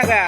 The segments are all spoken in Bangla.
গা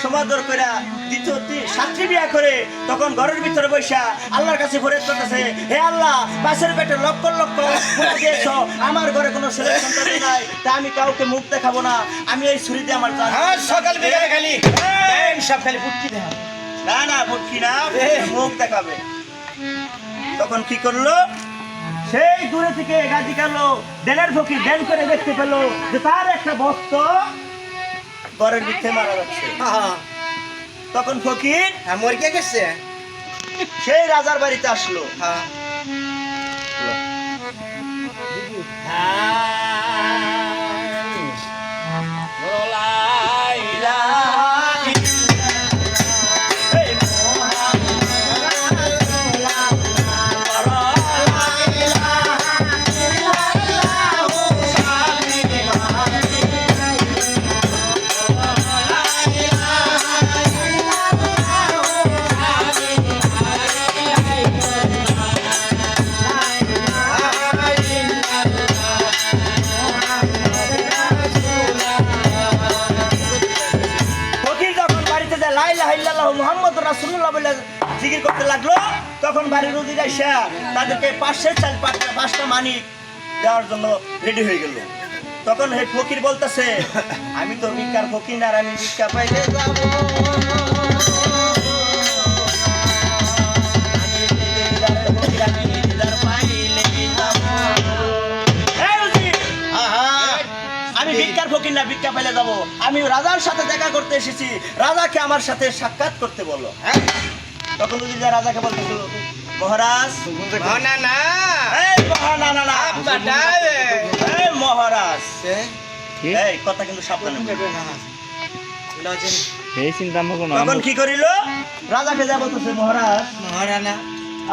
সমাদর করে দ্বিতীয় সাতটি বিয়া করে তখন ঘরের ভিতরে বসা আল্লাহর কাছে ফরিয়াদ করতেছে, হে আল্লাহ, পাশের পেটে লক্ষ লক্ষ দিয়েছ, আমার ঘরে কোনো ছেলে সন্তান নাই, তা আমি কাউকে মুখ দেখাবো না, আমি এই ছুরিতে আমার সকাল বিকালে খালি সব খালি ফুটকি দেখা, না না ফুটকি না, মুখ দেখাবে। তখন কি করলো, সেই দূরে থেকে গাজি কালো দেনের ফকির দেন করে দেখতে পেলো যে তার একটা বস্ত্র ঘরের ভিতরে মারা যাচ্ছে। তখন ফকির মরকে গেছে, সেই রাজার বাড়িতে আসলো। মুহাম্মদুর রাসূলুল্লাহ বলে জিকির করতে লাগলো। তখন বাড়ির রুজি আইসা তাদেরকে 5টা মানিক দেওয়ার জন্য রেডি হয়ে গেল। তখন হে ফকির বলতেছে, আমি তো ভিক্ষার ফকির না, আমি ভিক্ষা পাইলে যাব, আমি ভিক্ষার ফকির না, ভিক্ষা পাইলে যাবো, আমি রাজার সাথে দেখা করতে এসেছি, রাজাকে আমার সাথে সাক্ষাৎ করতে বলো। তখন যদি রাজাকে বলতেছিল, মহারাজ মহারাজ, এই কথা কিন্তু সাবধানে। তখন কি করিল, রাজাকে যা বলতেছে, মহারাজ মহারানা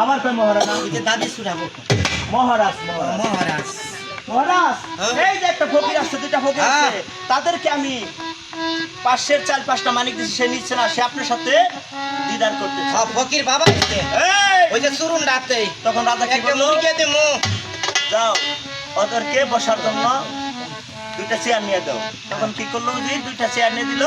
আমার কই মহারানা, দাদি সুরাবো মহারাজ মহারাজ মহারাজ, এই যে একটা ফকির আসছে, 2টা ফকির আসছে, তাদেরকে আমি 500 চাল 5টা মানিক দিচ্ছি, সে নিচ্ছে না, সে আপনার সাথে দিদার করতে। ফকির বাবা ওই যে চুরুন রাতে। তখন রাজা কি বলল, যাও ওদেরকে বসার জন্য 2টা চেয়ার নিয়ে দাও। তখন কি করলো, যে 2টা চেয়ার নিয়ে দিল।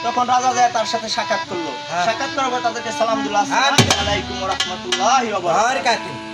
তখন রাজা যায় তার সাথে সাক্ষাৎ করলো। সাক্ষাৎ করার পর তাদেরকে সালাম দিল, আসসালামু আলাইকুম ওয়া রাহমাতুল্লাহি ওয়া বারাকাতুহু।